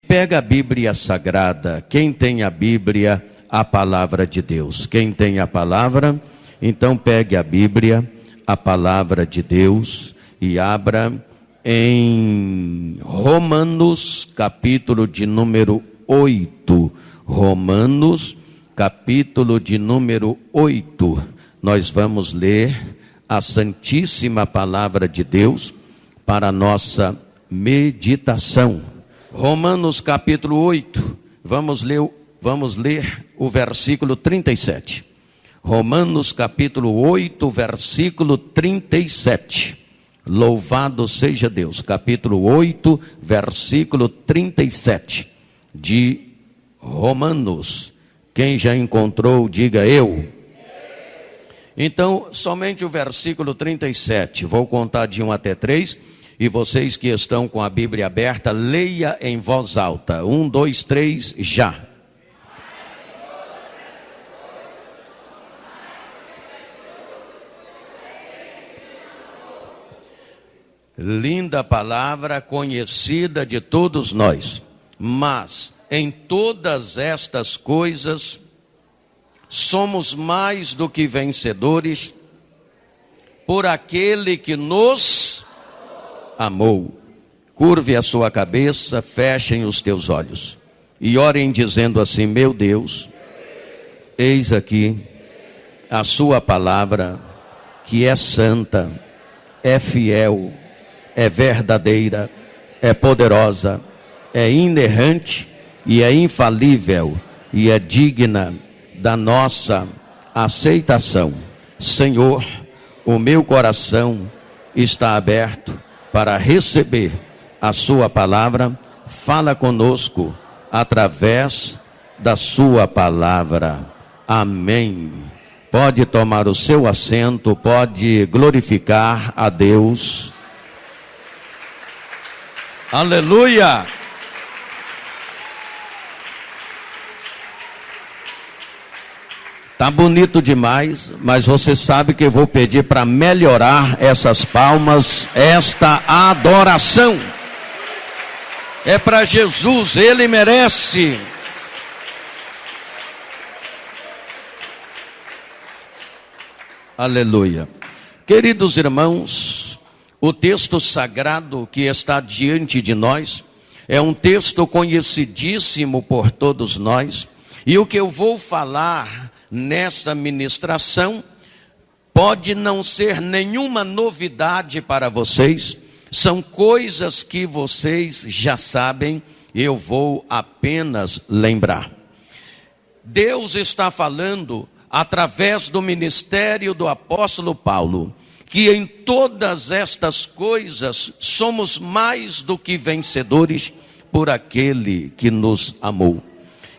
Pega a Bíblia Sagrada. Quem tem a Bíblia, a palavra de Deus. Quem tem a palavra, então pegue a Bíblia, a palavra de Deus, e abra em Romanos, capítulo de número 8. Romanos, capítulo de número 8. Nós vamos ler a Santíssima Palavra de Deus para a nossa meditação. Romanos capítulo 8, vamos ler o versículo 37. Romanos capítulo 8, versículo 37. Louvado seja Deus. Capítulo 8, versículo 37 de Romanos. Quem já encontrou, diga eu. Então, somente o versículo 37. Vou contar de 1 até 3. E vocês que estão com a Bíblia aberta, leia em voz alta. 1, 2, 3, já. Linda palavra, conhecida de todos nós. Mas em todas estas coisas somos mais do que vencedores por aquele que nos amou. Curve a sua cabeça, fechem os teus olhos e orem dizendo assim: meu Deus, eis aqui a sua palavra, que é santa, é fiel, é verdadeira, é poderosa, é inerrante e é infalível e é digna da nossa aceitação. Senhor, o meu coração está aberto para receber a sua palavra. Fala conosco através da sua palavra. Amém. Pode tomar o seu assento, pode glorificar a Deus. Aleluia! Tá bonito demais, mas você sabe que eu vou pedir para melhorar essas palmas, esta adoração. É para Jesus, Ele merece. Aleluia. Queridos irmãos, o texto sagrado que está diante de nós é um texto conhecidíssimo por todos nós. E o que eu vou falar nesta ministração pode não ser nenhuma novidade para vocês, são coisas que vocês já sabem, eu vou apenas lembrar. Deus está falando através do ministério do apóstolo Paulo, que em todas estas coisas somos mais do que vencedores por aquele que nos amou.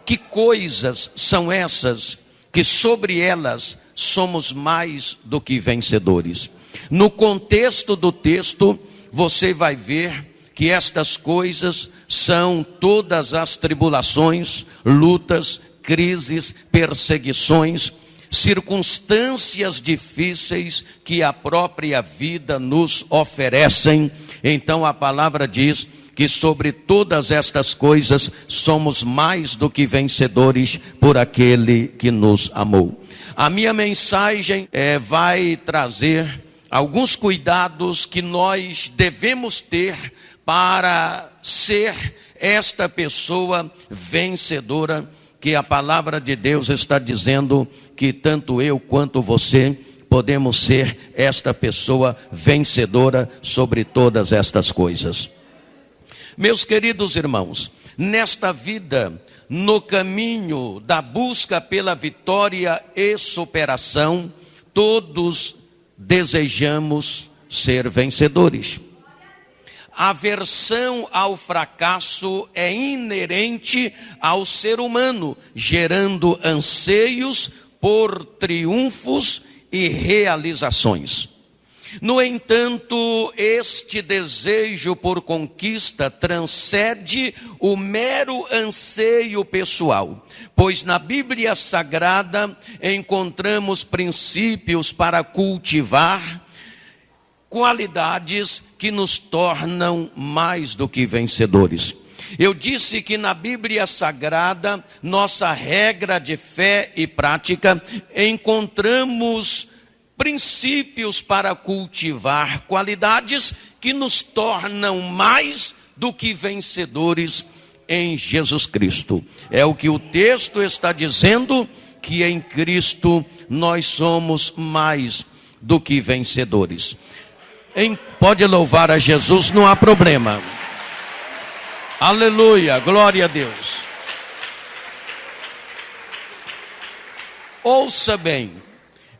Que coisas são essas que sobre elas somos mais do que vencedores? No contexto do texto, você vai ver que estas coisas são todas as tribulações, lutas, crises, perseguições, circunstâncias difíceis que a própria vida nos oferecem. Então a palavra diz que sobre todas estas coisas somos mais do que vencedores por aquele que nos amou. A minha mensagem vai trazer alguns cuidados que nós devemos ter para ser esta pessoa vencedora, que a palavra de Deus está dizendo que tanto eu quanto você podemos ser esta pessoa vencedora sobre todas estas coisas. Meus queridos irmãos, nesta vida, no caminho da busca pela vitória e superação, todos desejamos ser vencedores. A aversão ao fracasso é inerente ao ser humano, gerando anseios por triunfos e realizações. No entanto, este desejo por conquista transcende o mero anseio pessoal, pois na Bíblia Sagrada encontramos princípios para cultivar qualidades que nos tornam mais do que vencedores. Eu disse que na Bíblia Sagrada, nossa regra de fé e prática, encontramos princípios para cultivar qualidades que nos tornam mais do que vencedores em Jesus Cristo. É o que o texto está dizendo, que em Cristo nós somos mais do que vencedores. Pode louvar a Jesus, não há problema. Aleluia, glória a Deus. Ouça bem,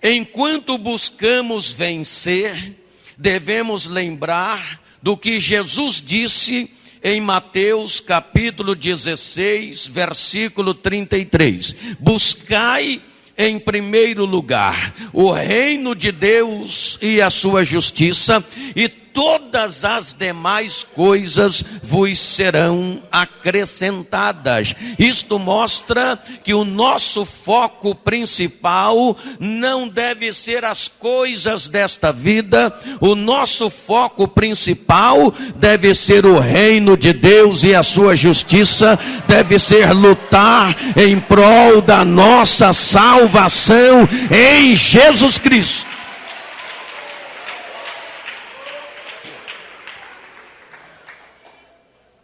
enquanto buscamos vencer, devemos lembrar do que Jesus disse em Mateus capítulo 16, versículo 33. Buscai em primeiro lugar o reino de Deus e a sua justiça, e todas as demais coisas vos serão acrescentadas. Isto mostra que o nosso foco principal não deve ser as coisas desta vida. O nosso foco principal deve ser o reino de Deus e a sua justiça. Deve ser lutar em prol da nossa salvação em Jesus Cristo.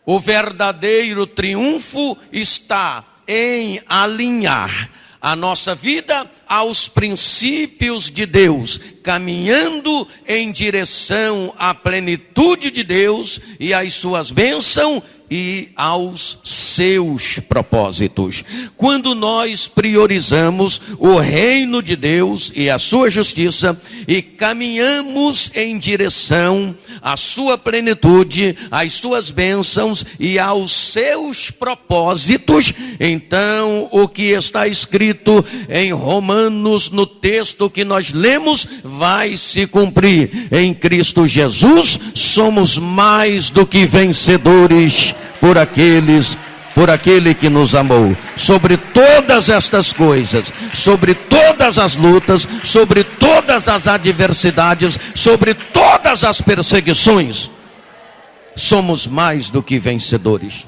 O verdadeiro triunfo está em alinhar a nossa vida aos princípios de Deus, caminhando em direção à plenitude de Deus e às suas bênçãos e aos seus propósitos. Quando nós priorizamos o reino de Deus e a sua justiça e caminhamos em direção à sua plenitude, às suas bênçãos e aos seus propósitos, então o que está escrito em Romanos, no texto que nós lemos, vai se cumprir. Em Cristo Jesus somos mais do que vencedores por aquele que nos amou. Sobre todas estas coisas, sobre todas as lutas, sobre todas as adversidades, sobre todas as perseguições, somos mais do que vencedores.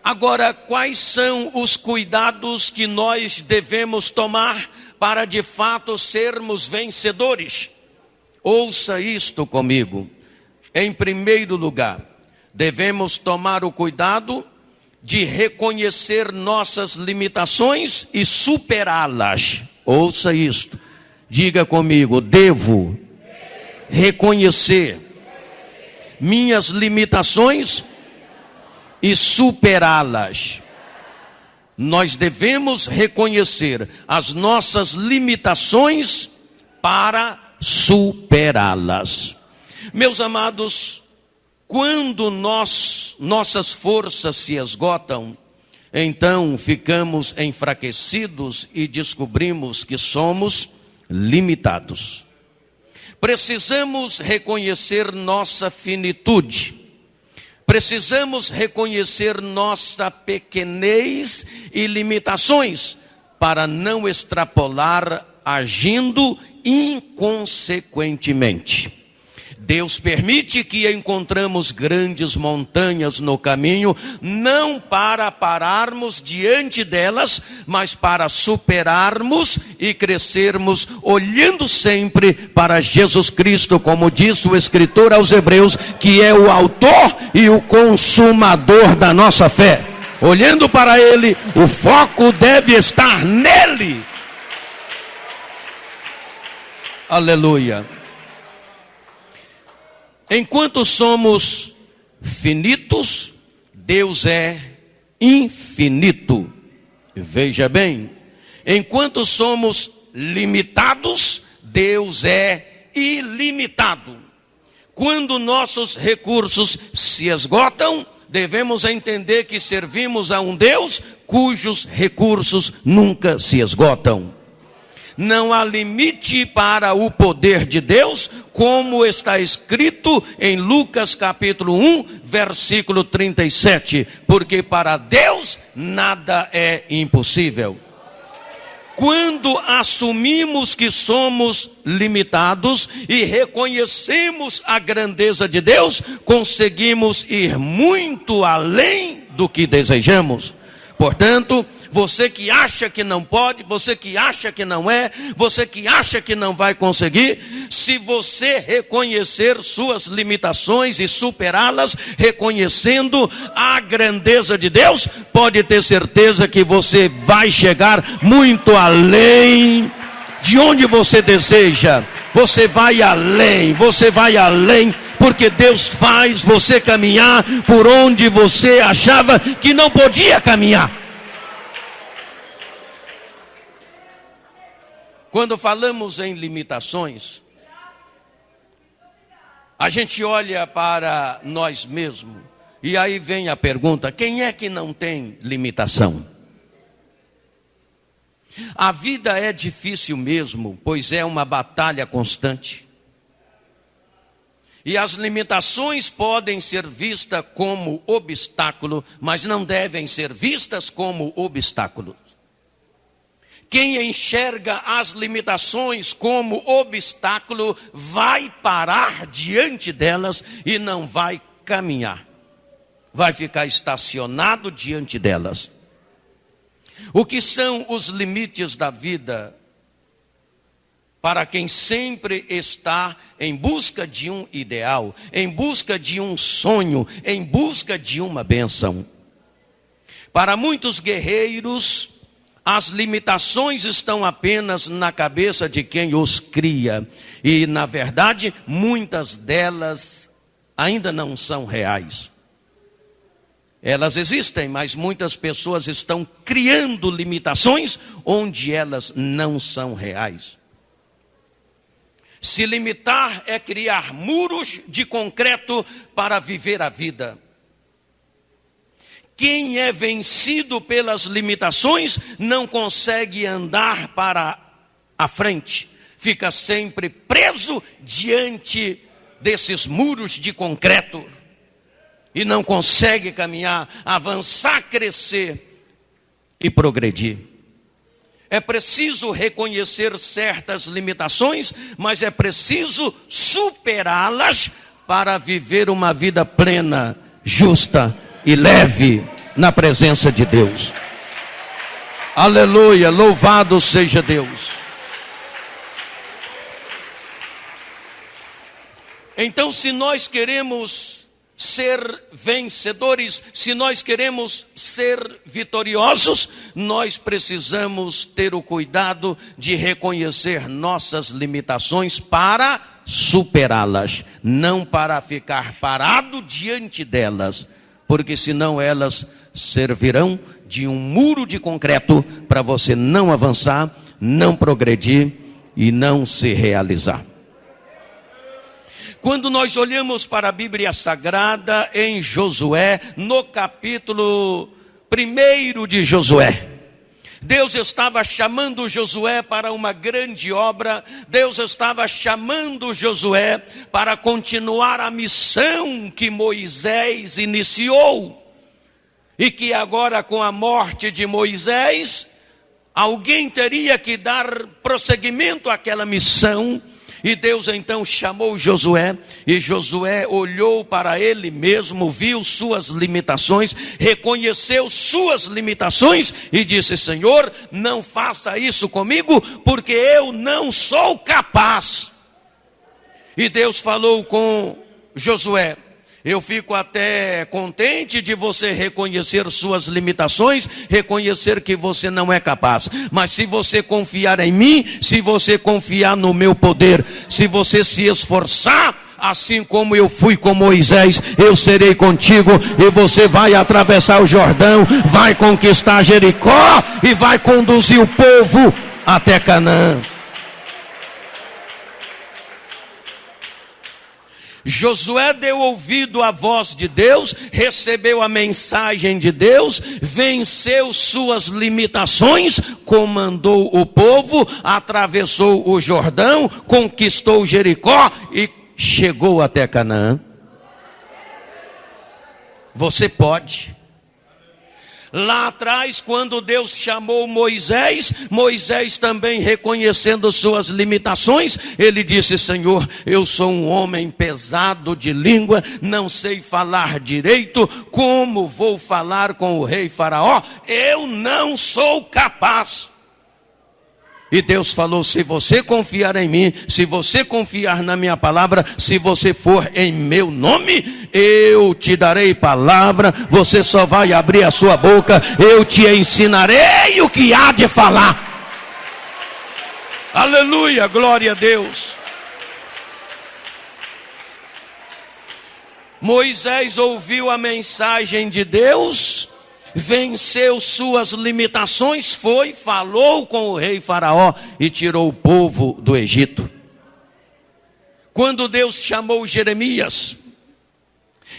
Agora, quais são os cuidados que nós devemos tomar para de fato sermos vencedores? Ouça isto comigo. Em primeiro lugar, devemos tomar o cuidado de reconhecer nossas limitações e superá-las. Ouça isto. Diga comigo: devo reconhecer minhas limitações e superá-las. Nós devemos reconhecer as nossas limitações para superá-las. Meus amados, quando nossas forças se esgotam, então ficamos enfraquecidos e descobrimos que somos limitados. Precisamos reconhecer nossa finitude. Precisamos reconhecer nossa pequenez e limitações para não extrapolar agindo inconsequentemente. Deus permite que encontremos grandes montanhas no caminho, não para pararmos diante delas, mas para superarmos e crescermos, olhando sempre para Jesus Cristo, como diz o escritor aos Hebreus, que é o autor e o consumador da nossa fé. Olhando para Ele, o foco deve estar nele. Aleluia. Enquanto somos finitos, Deus é infinito. Veja bem, enquanto somos limitados, Deus é ilimitado. Quando nossos recursos se esgotam, devemos entender que servimos a um Deus cujos recursos nunca se esgotam. Não há limite para o poder de Deus, como está escrito em Lucas capítulo 1, versículo 37. Porque para Deus nada é impossível. Quando assumimos que somos limitados e reconhecemos a grandeza de Deus, conseguimos ir muito além do que desejamos. Portanto, você que acha que não pode, você que acha que não é, você que acha que não vai conseguir, se você reconhecer suas limitações e superá-las, reconhecendo a grandeza de Deus, pode ter certeza que você vai chegar muito além de onde você deseja. Você vai além, porque Deus faz você caminhar por onde você achava que não podia caminhar. Quando falamos em limitações, a gente olha para nós mesmos, e aí vem a pergunta: quem é que não tem limitação? A vida é difícil mesmo, pois é uma batalha constante. E as limitações podem ser vistas como obstáculo, mas não devem ser vistas como obstáculo. Quem enxerga as limitações como obstáculo vai parar diante delas e não vai caminhar. Vai ficar estacionado diante delas. O que são os limites da vida para quem sempre está em busca de um ideal, em busca de um sonho, em busca de uma bênção? Para muitos guerreiros, as limitações estão apenas na cabeça de quem os cria. E, na verdade, muitas delas ainda não são reais. Elas existem, mas muitas pessoas estão criando limitações onde elas não são reais. Se limitar é criar muros de concreto para viver a vida. Quem é vencido pelas limitações não consegue andar para a frente. Fica sempre preso diante desses muros de concreto. E não consegue caminhar, avançar, crescer e progredir. É preciso reconhecer certas limitações, mas é preciso superá-las para viver uma vida plena, justa e leve na presença de Deus. Aleluia, louvado seja Deus. Então, se nós queremos ser vencedores, se nós queremos ser vitoriosos, nós precisamos ter o cuidado de reconhecer nossas limitações para superá-las, não para ficar parado diante delas, porque senão elas servirão de um muro de concreto para você não avançar, não progredir e não se realizar. Quando nós olhamos para a Bíblia Sagrada em Josué, no capítulo 1 de Josué, Deus estava chamando Josué para uma grande obra. Deus estava chamando Josué para continuar a missão que Moisés iniciou. E que agora, com a morte de Moisés, alguém teria que dar prosseguimento àquela missão. E Deus então chamou Josué, e Josué olhou para ele mesmo, viu suas limitações, reconheceu suas limitações e disse: Senhor, não faça isso comigo, porque eu não sou capaz. E Deus falou com Josué: eu fico até contente de você reconhecer suas limitações, reconhecer que você não é capaz. Mas se você confiar em mim, se você confiar no meu poder, se você se esforçar, assim como eu fui com Moisés, eu serei contigo e você vai atravessar o Jordão, vai conquistar Jericó e vai conduzir o povo até Canaã. Josué deu ouvido à voz de Deus, recebeu a mensagem de Deus, venceu suas limitações, comandou o povo, atravessou o Jordão, conquistou Jericó e chegou até Canaã. Você pode. Lá atrás, quando Deus chamou Moisés, Moisés também reconhecendo suas limitações, ele disse: Senhor, eu sou um homem pesado de língua, não sei falar direito, como vou falar com o rei Faraó? Eu não sou capaz. E Deus falou: se você confiar em mim, se você confiar na minha palavra, se você for em meu nome, eu te darei palavra, você só vai abrir a sua boca, eu te ensinarei o que há de falar. Aleluia, glória a Deus. Moisés ouviu a mensagem de Deus, venceu suas limitações, falou com o rei Faraó e tirou o povo do Egito. Quando Deus chamou Jeremias,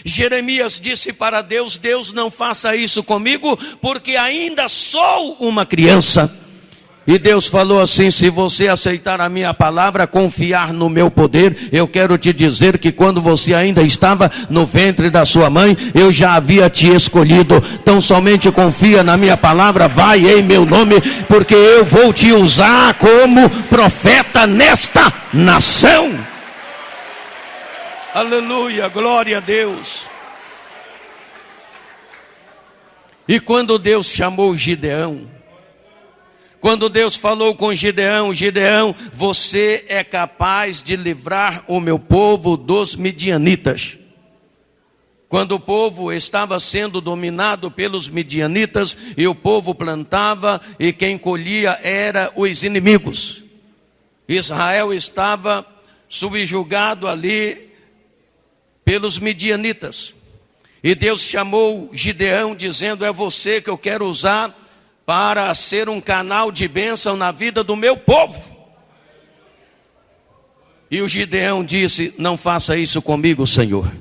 Jeremias disse para Deus: Deus, não faça isso comigo, porque ainda sou uma criança. E Deus falou assim: se você aceitar a minha palavra, confiar no meu poder, eu quero te dizer que quando você ainda estava no ventre da sua mãe, eu já havia te escolhido. Então somente confia na minha palavra, vai em meu nome, porque eu vou te usar como profeta nesta nação. Aleluia, glória a Deus. E quando Deus chamou Gideão, quando Deus falou com Gideão: Gideão, você é capaz de livrar o meu povo dos midianitas. Quando o povo estava sendo dominado pelos midianitas, e o povo plantava, e quem colhia era os inimigos. Israel estava subjugado ali pelos midianitas. E Deus chamou Gideão dizendo: é você que eu quero usar para ser um canal de bênção na vida do meu povo. E o Gideão disse: não faça isso comigo, Senhor.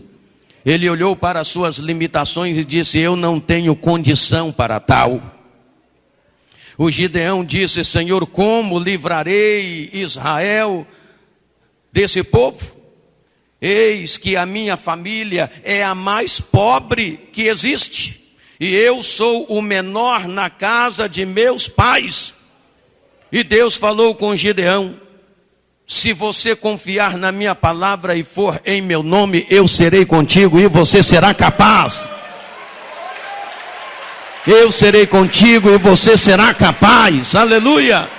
Ele olhou para as suas limitações e disse: eu não tenho condição para tal. O Gideão disse: Senhor, como livrarei Israel desse povo? Eis que a minha família é a mais pobre que existe, e eu sou o menor na casa de meus pais. E Deus falou com Gideão: se você confiar na minha palavra e for em meu nome, eu serei contigo e você será capaz. Eu serei contigo e você será capaz. Aleluia.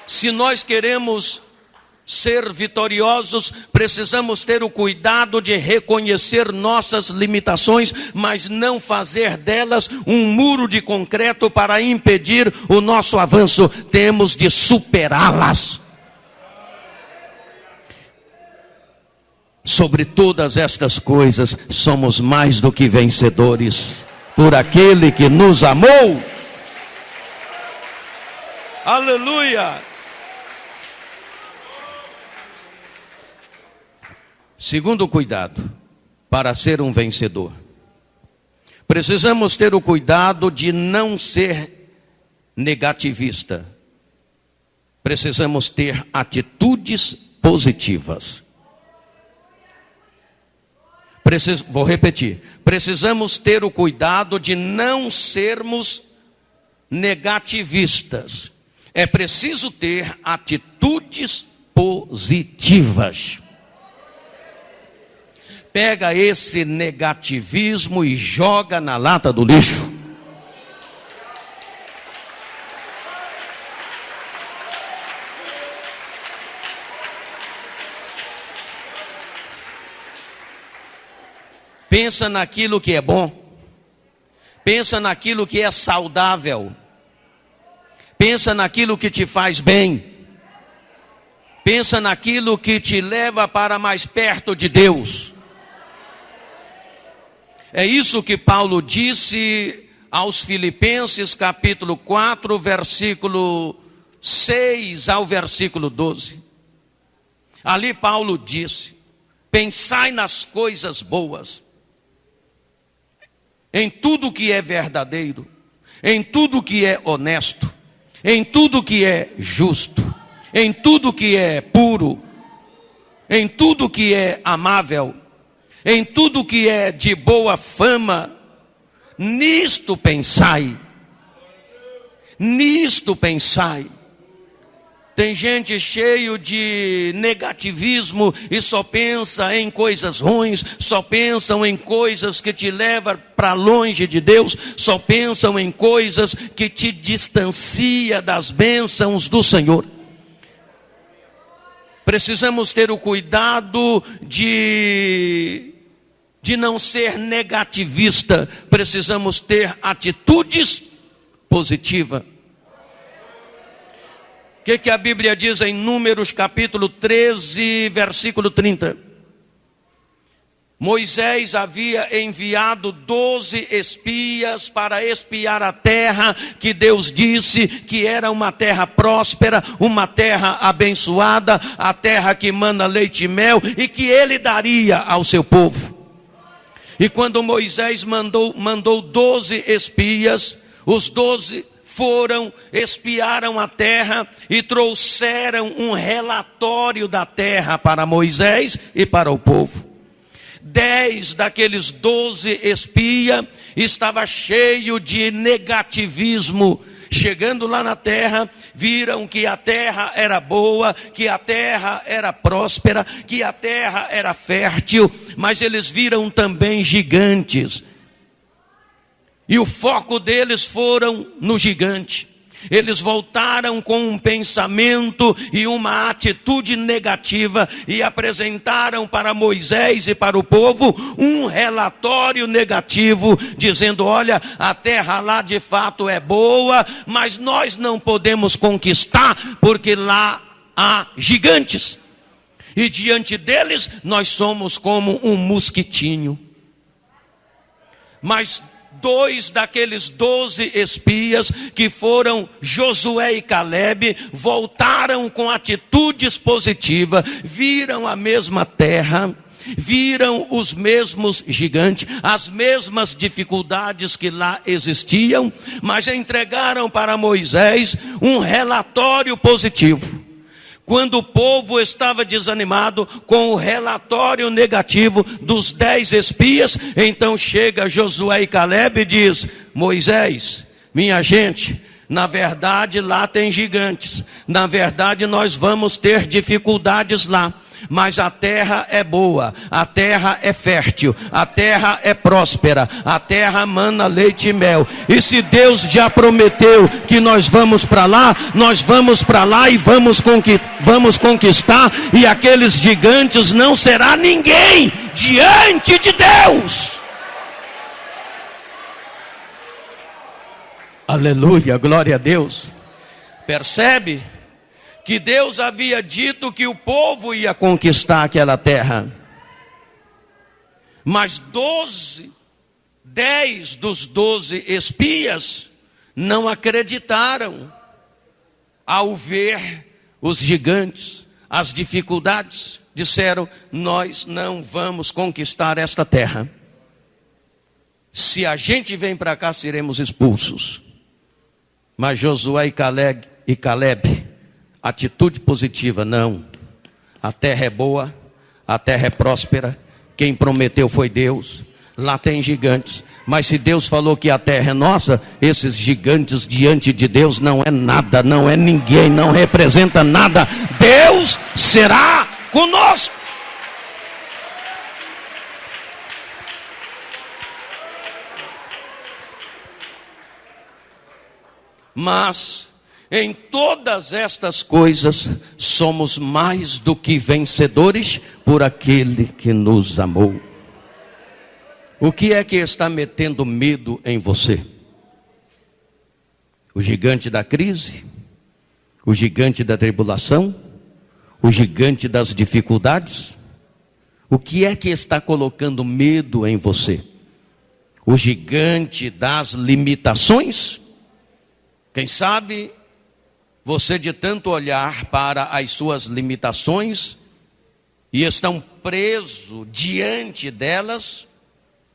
Se nós queremos ser vitoriosos, precisamos ter o cuidado de reconhecer nossas limitações, mas não fazer delas um muro de concreto para impedir o nosso avanço. Temos de superá-las. Sobre todas estas coisas, somos mais do que vencedores por aquele que nos amou. Aleluia. Segundo cuidado, para ser um vencedor, precisamos ter o cuidado de não ser negativista. Precisamos ter atitudes positivas. Vou repetir. Precisamos ter o cuidado de não sermos negativistas. É preciso ter atitudes positivas. Pega esse negativismo e joga na lata do lixo. Pensa naquilo que é bom. Pensa naquilo que é saudável. Pensa naquilo que te faz bem. Pensa naquilo que te leva para mais perto de Deus. É isso que Paulo disse aos Filipenses, capítulo 4, versículo 6 ao versículo 12. Ali Paulo disse: pensai nas coisas boas, em tudo que é verdadeiro, em tudo que é honesto, em tudo que é justo, em tudo que é puro, em tudo que é amável, em tudo que é de boa fama, nisto pensai. Nisto pensai. Tem gente cheio de negativismo e só pensa em coisas ruins, só pensam em coisas que te levam para longe de Deus, só pensam em coisas que te distanciam das bênçãos do Senhor. Precisamos ter o cuidado de não ser negativista, precisamos ter atitudes positivas. O que a Bíblia diz em Números capítulo 13, versículo 30? Moisés havia enviado 12 espias para espiar a terra que Deus disse que era uma terra próspera, uma terra abençoada, a terra que mana leite e mel, e que ele daria ao seu povo. E quando Moisés mandou 12 espias, os 12 foram, espiaram a terra e trouxeram um relatório da terra para Moisés e para o povo. 10 daqueles 12 espias estava cheio de negativismo. Chegando lá na terra, viram que a terra era boa, que a terra era próspera, que a terra era fértil, mas eles viram também gigantes. E o foco deles foram no gigante. Eles voltaram com um pensamento e uma atitude negativa e apresentaram para Moisés e para o povo um relatório negativo, dizendo: olha, a terra lá de fato é boa, mas nós não podemos conquistar porque lá há gigantes. E diante deles nós somos como um mosquitinho. Mas 2 daqueles 12 espias, que foram Josué e Calebe, voltaram com atitudes positivas, viram a mesma terra, viram os mesmos gigantes, as mesmas dificuldades que lá existiam, mas entregaram para Moisés um relatório positivo. Quando o povo estava desanimado com o relatório negativo dos 10 espias, então chega Josué e Calebe e diz: Moisés, minha gente, na verdade lá tem gigantes, na verdade nós vamos ter dificuldades lá, mas a terra é boa, a terra é fértil, a terra é próspera, a terra mana leite e mel. E se Deus já prometeu que nós vamos para lá, nós vamos para lá e vamos conquistar, e aqueles gigantes não será ninguém diante de Deus. Aleluia, glória a Deus. Percebe que Deus havia dito que o povo ia conquistar aquela terra. Mas 10 dos 12 espias não acreditaram ao ver os gigantes, as dificuldades. Disseram: nós não vamos conquistar esta terra. Se a gente vem para cá, seremos expulsos. Mas Josué e Calebe, atitude positiva: não, a terra é boa, a terra é próspera, quem prometeu foi Deus, lá tem gigantes, mas se Deus falou que a terra é nossa, esses gigantes diante de Deus não é nada, não é ninguém, não representa nada. Deus será conosco. Mas em todas estas coisas somos mais do que vencedores por aquele que nos amou. O que é que está metendo medo em você? O gigante da crise? O gigante da tribulação? O gigante das dificuldades? O que é que está colocando medo em você? O gigante das limitações? Quem sabe você, de tanto olhar para as suas limitações e estão presos diante delas,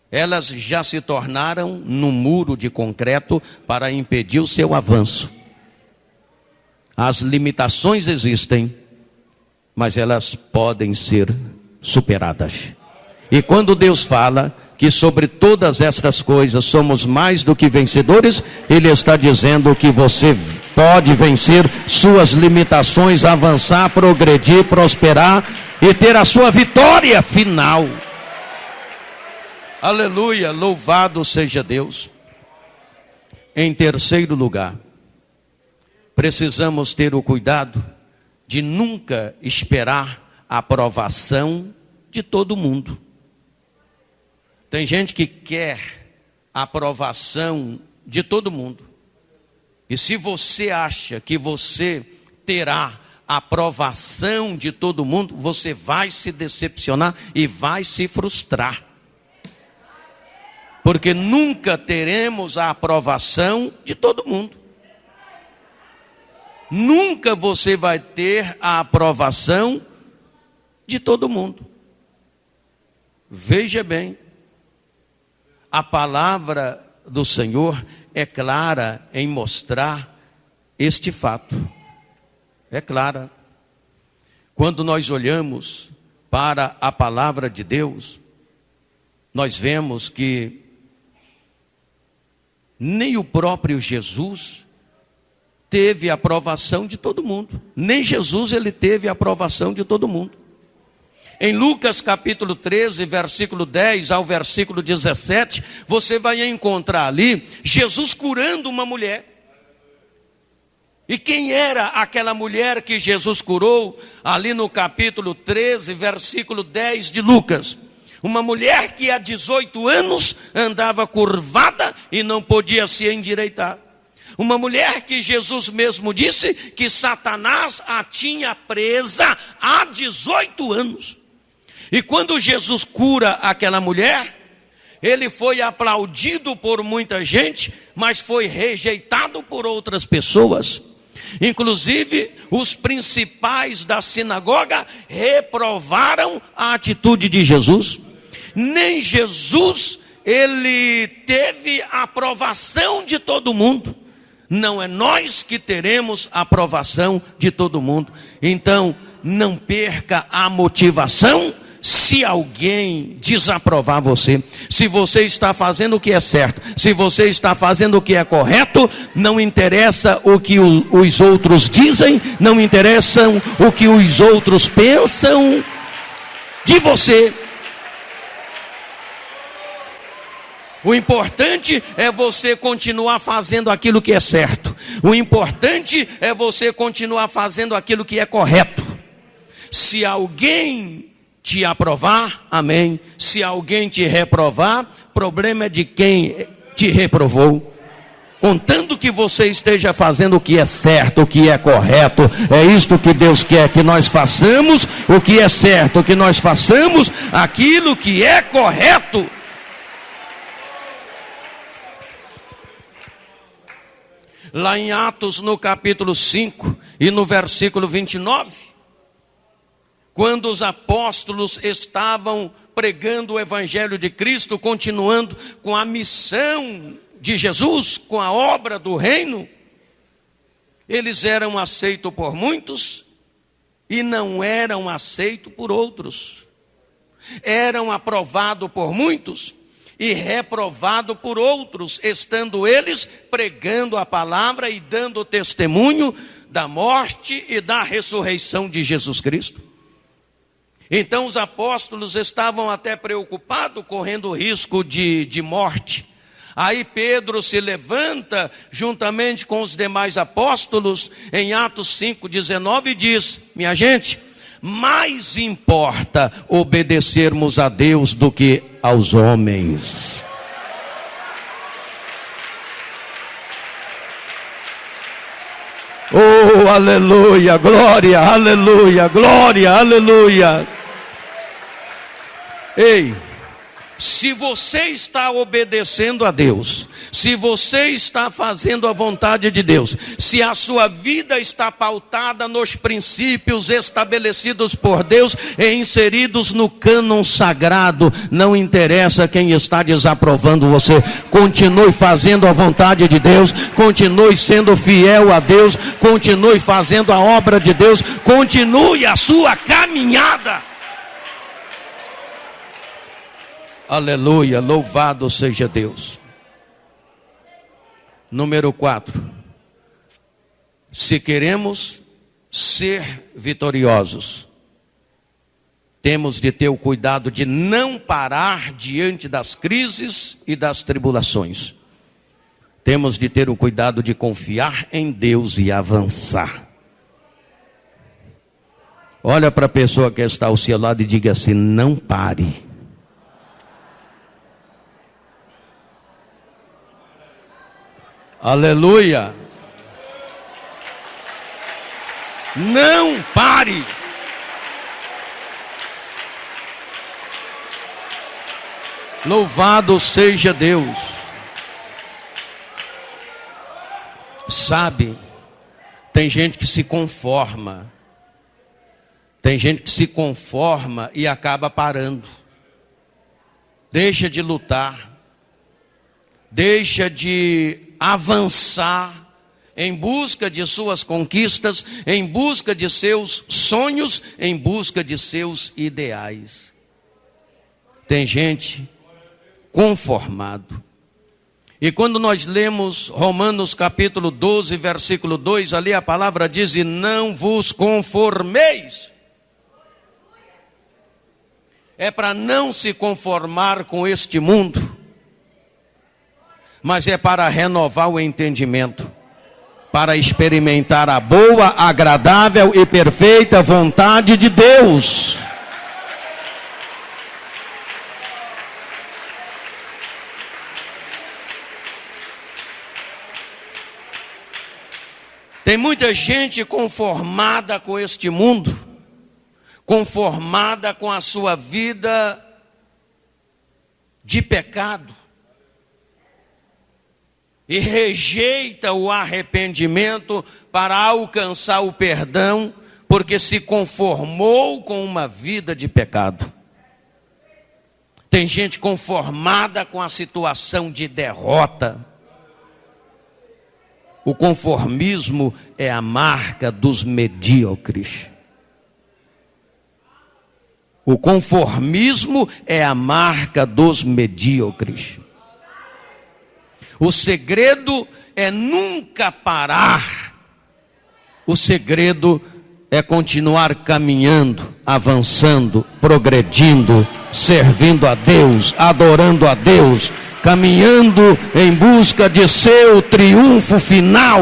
elas já se tornaram num muro de concreto para impedir o seu avanço. As limitações existem, mas elas podem ser superadas. E quando Deus fala que sobre todas estas coisas somos mais do que vencedores, Ele está dizendo que você pode vencer suas limitações, avançar, progredir, prosperar e ter a sua vitória final. Aleluia, louvado seja Deus. Em terceiro lugar, precisamos ter o cuidado de nunca esperar a aprovação de todo mundo. Tem gente que quer a aprovação de todo mundo. E se você acha que você terá a aprovação de todo mundo, você vai se decepcionar e vai se frustrar. Porque nunca teremos a aprovação de todo mundo. Nunca você vai ter a aprovação de todo mundo. Veja bem, a palavra do Senhor é clara em mostrar este fato. É clara. Quando nós olhamos para a palavra de Deus, nós vemos que nem o próprio Jesus teve a aprovação de todo mundo. Nem Jesus ele teve a aprovação de todo mundo. Em Lucas capítulo 13, versículo 10 ao versículo 17, você vai encontrar ali Jesus curando uma mulher. E quem era aquela mulher que Jesus curou? Ali no capítulo 13, versículo 10 de Lucas. Uma mulher que há 18 anos andava curvada e não podia se endireitar. Uma mulher que Jesus mesmo disse que Satanás a tinha presa há 18 anos. E quando Jesus cura aquela mulher, ele foi aplaudido por muita gente, mas foi rejeitado por outras pessoas. Inclusive, os principais da sinagoga reprovaram a atitude de Jesus. Nem Jesus, ele teve a aprovação de todo mundo. Não é nós que teremos a aprovação de todo mundo. Então, não perca a motivação se alguém desaprovar você. Se você está fazendo o que é certo, se você está fazendo o que é correto, não interessa o que os outros dizem, não interessa o que os outros pensam de você. O importante é você continuar fazendo aquilo que é certo. O importante é você continuar fazendo aquilo que é correto. Se alguém te aprovar, amém. Se alguém te reprovar, problema é de quem te reprovou. Contanto que você esteja fazendo o que é certo, o que é correto, é isto que Deus quer que nós façamos, o que é certo, que nós façamos aquilo que é correto. Lá em Atos, no capítulo 5 e no versículo 29, quando os apóstolos estavam pregando o evangelho de Cristo, continuando com a missão de Jesus, com a obra do reino, eles eram aceitos por muitos e não eram aceitos por outros. Eram aprovados por muitos e reprovado por outros, estando eles pregando a palavra e dando testemunho da morte e da ressurreição de Jesus Cristo. Então os apóstolos estavam até preocupados, correndo o risco de morte. Aí Pedro se levanta, juntamente com os demais apóstolos, em Atos 5:19, e diz: minha gente, mais importa obedecermos a Deus do que aos homens. Oh, aleluia, glória, aleluia, glória, aleluia. Ei, se você está obedecendo a Deus, se você está fazendo a vontade de Deus, se a sua vida está pautada nos princípios estabelecidos por Deus e inseridos no cânon sagrado, não interessa quem está desaprovando você. Continue fazendo a vontade de Deus, continue sendo fiel a Deus, continue fazendo a obra de Deus, continue a sua caminhada. Aleluia, louvado seja Deus. Número 4. Se queremos ser vitoriosos, temos de ter o cuidado de não parar diante das crises e das tribulações. Temos de ter o cuidado de confiar em Deus e avançar. Olha para a pessoa que está ao seu lado e diga assim: não pare. Aleluia. Não pare. Louvado seja Deus. Sabe, tem gente que se conforma. Tem gente que se conforma e acaba parando. Deixa de lutar. Deixa de avançar em busca de suas conquistas, em busca de seus sonhos, em busca de seus ideais. Tem gente conformado. E quando nós lemos Romanos capítulo 12, versículo 2, ali a palavra diz: e não vos conformeis. É para não se conformar com este mundo, mas é para renovar o entendimento, para experimentar a boa, agradável e perfeita vontade de Deus. Tem muita gente conformada com este mundo, conformada com a sua vida de pecado, e rejeita o arrependimento para alcançar o perdão, porque se conformou com uma vida de pecado. Tem gente conformada com a situação de derrota. O conformismo é a marca dos medíocres. O conformismo é a marca dos medíocres. O segredo é nunca parar. O segredo é continuar caminhando, avançando, progredindo, servindo a Deus, adorando a Deus, caminhando em busca de seu triunfo final.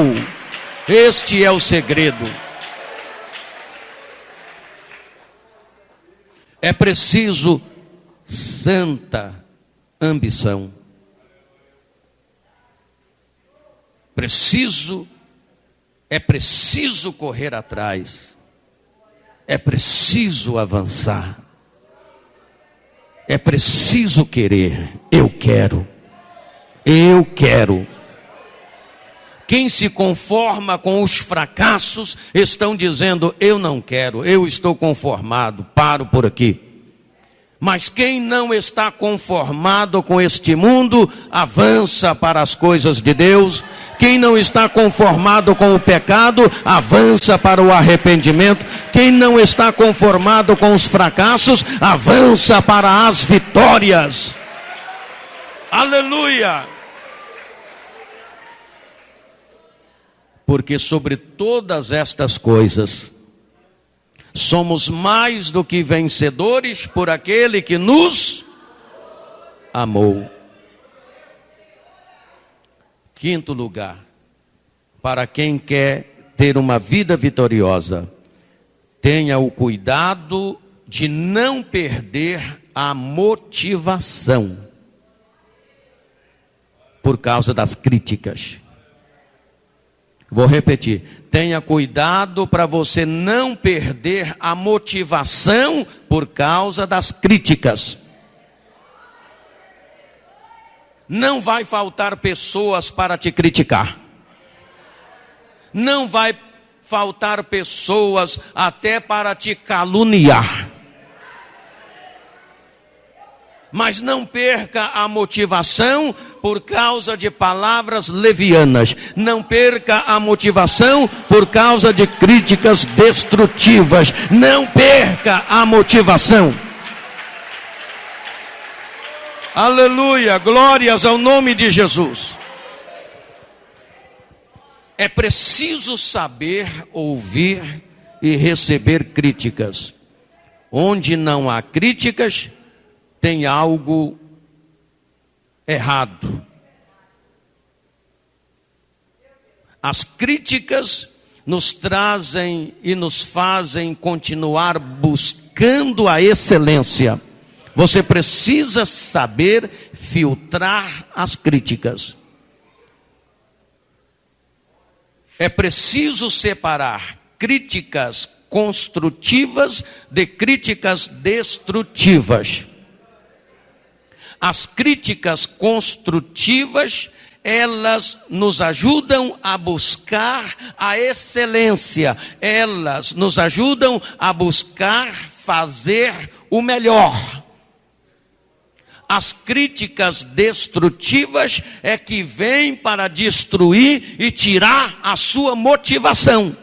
Este é o segredo. É preciso santa ambição. É preciso correr atrás. É preciso avançar. É preciso querer. Eu quero. Quem se conforma com os fracassos estão dizendo: eu não quero, eu estou conformado, paro por aqui. Mas quem não está conformado com este mundo, avança para as coisas de Deus. Quem não está conformado com o pecado, avança para o arrependimento. Quem não está conformado com os fracassos, avança para as vitórias. Aleluia! Porque sobre todas estas coisas, somos mais do que vencedores por aquele que nos amou. Quinto lugar, para quem quer ter uma vida vitoriosa, tenha o cuidado de não perder a motivação por causa das críticas. Vou repetir, tenha cuidado para você não perder a motivação por causa das críticas. Não vai faltar pessoas para te criticar. Não vai faltar pessoas até para te caluniar. Mas não perca a motivação por causa de palavras levianas. Não perca a motivação por causa de críticas destrutivas. Não perca a motivação. Aleluia, glórias ao nome de Jesus. É preciso saber ouvir e receber críticas. Onde não há críticas, tem algo errado. As críticas nos trazem e nos fazem continuar buscando a excelência. Você precisa saber filtrar as críticas. É preciso separar críticas construtivas de críticas destrutivas. As críticas construtivas, elas nos ajudam a buscar a excelência. Elas nos ajudam a buscar fazer o melhor. As críticas destrutivas é que vêm para destruir e tirar a sua motivação.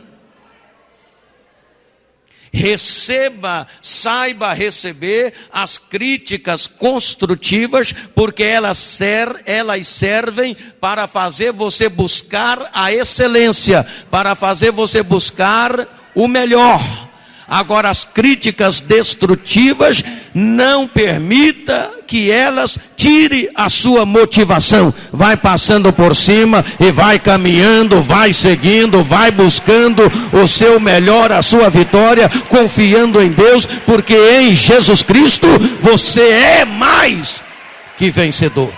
Saiba receber as críticas construtivas, porque elas servem para fazer você buscar a excelência, para fazer você buscar o melhor. Agora, as críticas destrutivas, não permita que elas tire a sua motivação. Vai passando por cima e vai caminhando, vai seguindo, vai buscando o seu melhor, a sua vitória, confiando em Deus, porque em Jesus Cristo você é mais que vencedor.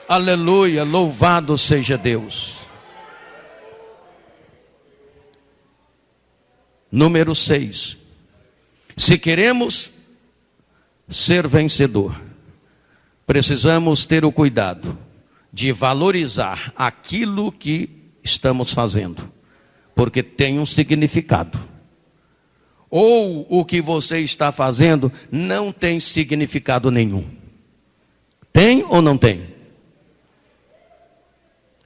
Aleluia, louvado seja Deus. Número 6. Se queremos ser vencedor, precisamos ter o cuidado de valorizar aquilo que estamos fazendo, porque tem um significado. Ou o que você está fazendo não tem significado nenhum. Tem ou não tem?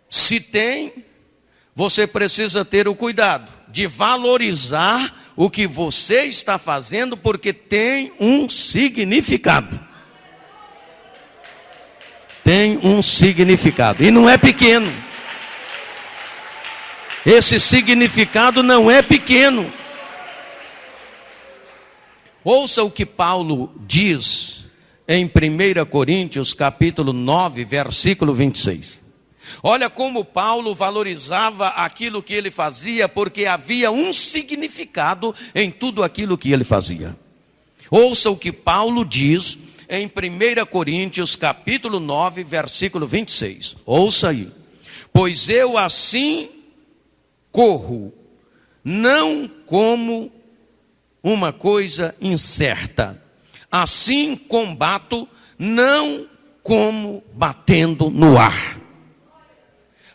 Se tem, você precisa ter o cuidado de valorizar o que você está fazendo, porque tem um significado. Tem um significado, e não é pequeno. Esse significado não é pequeno. Ouça o que Paulo diz em 1 Coríntios capítulo 9, versículo 26. Olha como Paulo valorizava aquilo que ele fazia, porque havia um significado em tudo aquilo que ele fazia. Ouça o que Paulo diz em 1 Coríntios capítulo 9, versículo 26. Ouça aí. Pois eu assim corro, não como uma coisa incerta. Assim combato, não como batendo no ar.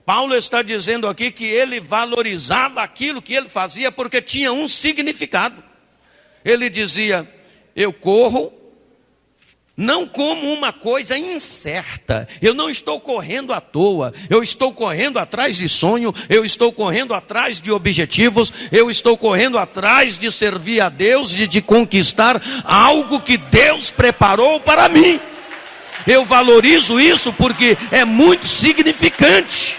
Paulo está dizendo aqui que ele valorizava aquilo que ele fazia porque tinha um significado. Ele dizia, eu corro não como uma coisa incerta. Eu não estou correndo à toa. Eu estou correndo atrás de sonho. Eu estou correndo atrás de objetivos. Eu estou correndo atrás de servir a Deus e de conquistar algo que Deus preparou para mim. Eu valorizo isso porque é muito significante.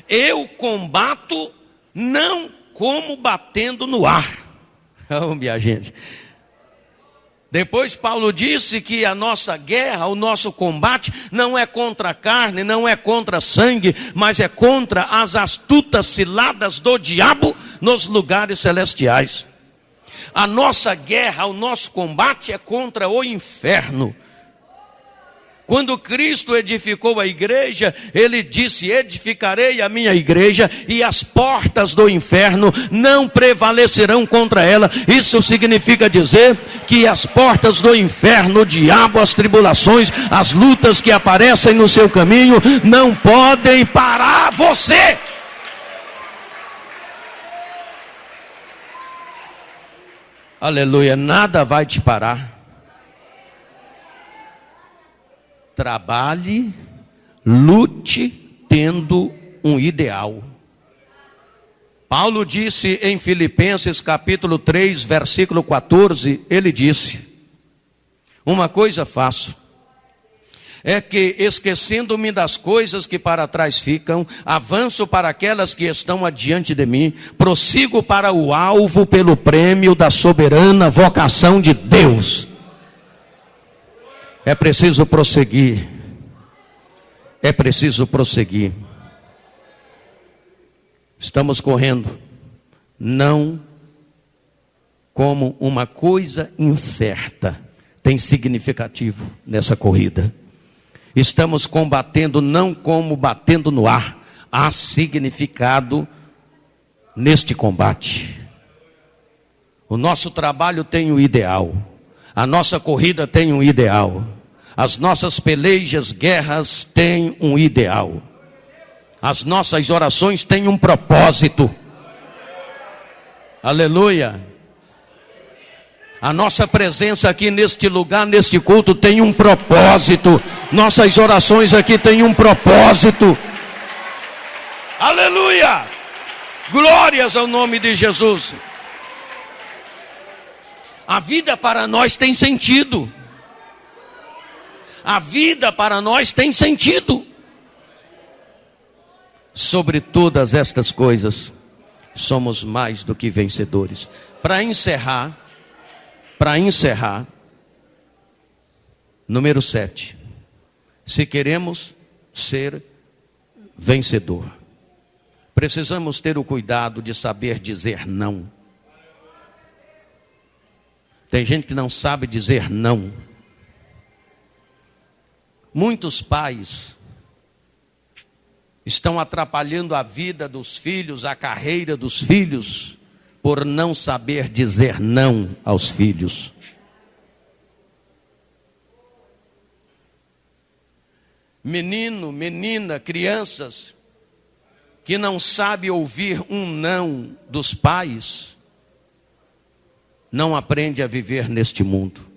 Eu combato não como batendo no ar. Oh, minha gente. Depois Paulo disse que a nossa guerra, o nosso combate, não é contra a carne, não é contra sangue, mas é contra as astutas ciladas do diabo nos lugares celestiais. A nossa guerra, o nosso combate é contra o inferno. Quando Cristo edificou a igreja, ele disse, edificarei a minha igreja e as portas do inferno não prevalecerão contra ela. Isso significa dizer que as portas do inferno, o diabo, as tribulações, as lutas que aparecem no seu caminho, não podem parar você. Aleluia, nada vai te parar. Trabalhe, lute tendo um ideal. Paulo disse em Filipenses capítulo 3, versículo 14, ele disse: uma coisa faço, é que, esquecendo-me das coisas que para trás ficam, avanço para aquelas que estão adiante de mim, prossigo para o alvo pelo prêmio da soberana vocação de Deus. É preciso prosseguir. É preciso prosseguir. Estamos correndo, não como uma coisa incerta, tem significativo nessa corrida. Estamos combatendo não como batendo no ar, há significado neste combate. O nosso trabalho tem um ideal, a nossa corrida tem um ideal, as nossas pelejas, guerras têm um ideal. As nossas orações têm um propósito. Aleluia. A nossa presença aqui neste lugar, neste culto, tem um propósito. Nossas orações aqui têm um propósito. Aleluia. Glórias ao nome de Jesus. A vida para nós tem sentido. A vida para nós tem sentido. Sobre todas estas coisas, somos mais do que vencedores. Para encerrar, número 7. Se queremos ser vencedor, precisamos ter o cuidado de saber dizer não. Tem gente que não sabe dizer não. Muitos pais estão atrapalhando a vida dos filhos, a carreira dos filhos, por não saber dizer não aos filhos. Menino, menina, crianças que não sabem ouvir um não dos pais, não aprende a viver neste mundo.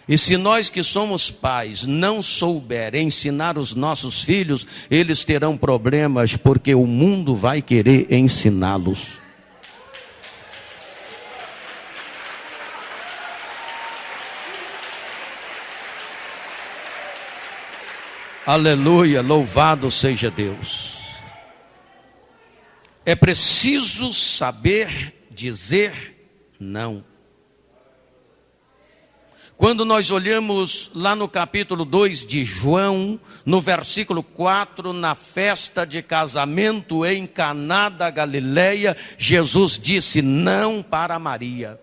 E se nós que somos pais não souber ensinar os nossos filhos, eles terão problemas, porque o mundo vai querer ensiná-los. Aleluia, louvado seja Deus. É preciso saber dizer não. Quando nós olhamos lá no capítulo 2 de João, no versículo 4, na festa de casamento em Caná da Galileia, Jesus disse não para Maria.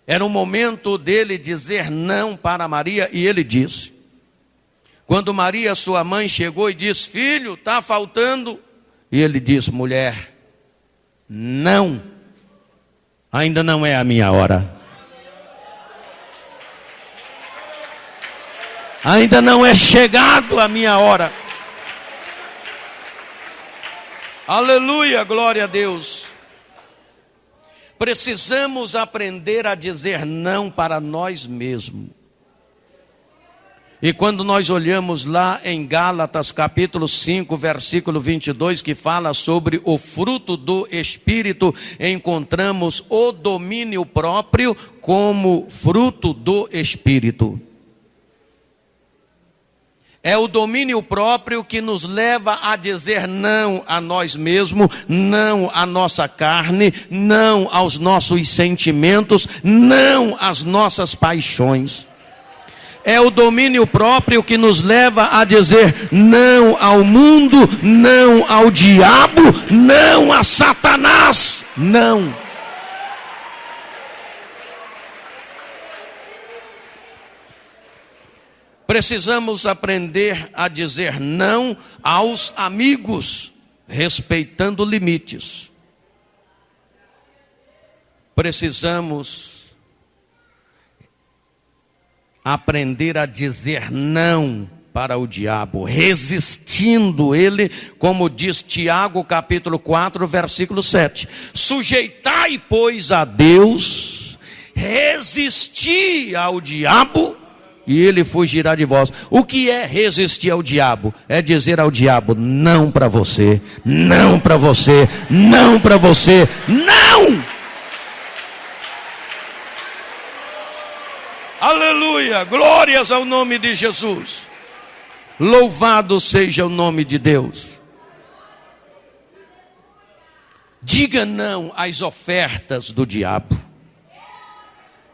Era o momento dele dizer não para Maria, e ele disse. Quando Maria, sua mãe, chegou e disse: filho, está faltando. E ele disse: mulher, não, ainda não é a minha hora. Ainda não é chegado a minha hora. Aleluia, glória a Deus. Precisamos aprender a dizer não para nós mesmos. E quando nós olhamos lá em Gálatas capítulo 5, versículo 22, que fala sobre o fruto do Espírito, encontramos o domínio próprio como fruto do Espírito. É o domínio próprio que nos leva a dizer não a nós mesmos, não à nossa carne, não aos nossos sentimentos, não às nossas paixões. É o domínio próprio que nos leva a dizer não ao mundo, não ao diabo, não a Satanás, não. Precisamos aprender a dizer não aos amigos, respeitando limites. Precisamos aprender a dizer não para o diabo, resistindo ele, como diz Tiago capítulo 4, versículo 7. Sujeitai, pois, a Deus, resisti ao diabo, e ele fugirá de vós. O que é resistir ao diabo? É dizer ao diabo: não para você, não para você, não para você, não! Aleluia, glórias ao nome de Jesus. Louvado seja o nome de Deus. Diga não às ofertas do diabo.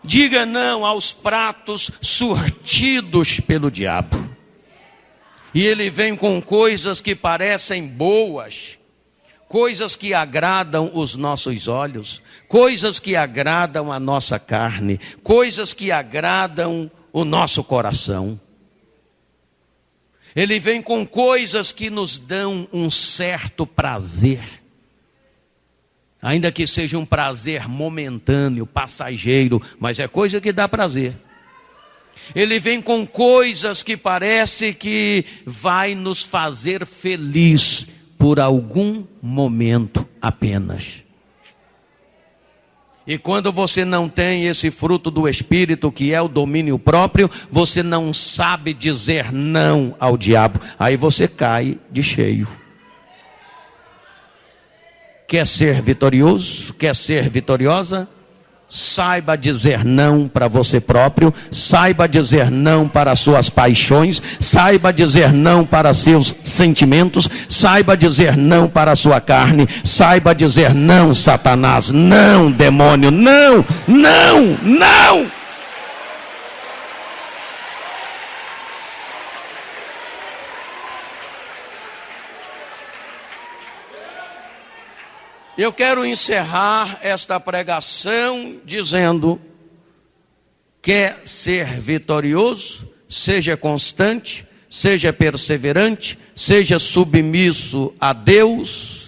Diga não aos pratos surtidos pelo diabo. E ele vem com coisas que parecem boas, coisas que agradam os nossos olhos, coisas que agradam a nossa carne, coisas que agradam o nosso coração. Ele vem com coisas que nos dão um certo prazer, ainda que seja um prazer momentâneo, passageiro, mas é coisa que dá prazer. Ele vem com coisas que parece que vai nos fazer feliz por algum momento apenas. E quando você não tem esse fruto do Espírito, que é o domínio próprio, você não sabe dizer não ao diabo. Aí você cai de cheio. Quer ser vitorioso? Quer ser vitoriosa? Saiba dizer não para você próprio, saiba dizer não para as suas paixões, saiba dizer não para seus sentimentos, saiba dizer não para a sua carne, saiba dizer não, Satanás, não, demônio, não, não, não. Eu quero encerrar esta pregação dizendo: quer ser vitorioso? Seja constante, seja perseverante, seja submisso a Deus.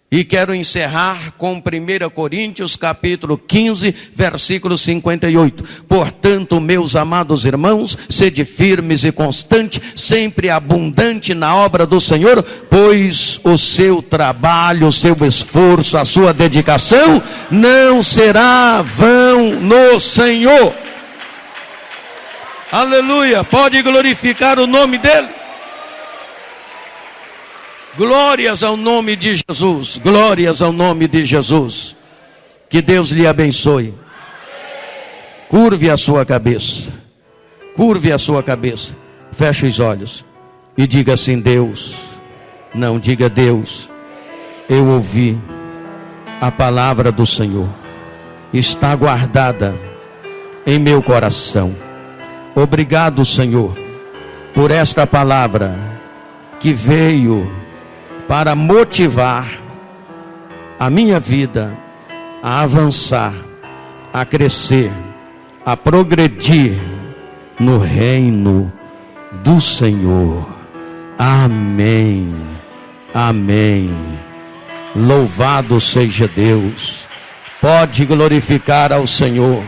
E quero encerrar com 1 Coríntios capítulo 15, versículo 58. Portanto, meus amados irmãos, sede firmes e constantes, sempre abundante na obra do Senhor, pois o seu trabalho, o seu esforço, a sua dedicação não será vão no Senhor. Aleluia, pode glorificar o nome dele. Glórias ao nome de Jesus, glórias ao nome de Jesus. Que Deus lhe abençoe. Curve a sua cabeça, curve a sua cabeça, feche os olhos e diga assim: Deus, não, diga: Deus, eu ouvi a palavra do Senhor, está guardada em meu coração. Obrigado, Senhor, por esta palavra que veio para motivar a minha vida a avançar, a crescer, a progredir no reino do Senhor. Amém, amém. Louvado seja Deus. Pode glorificar ao Senhor.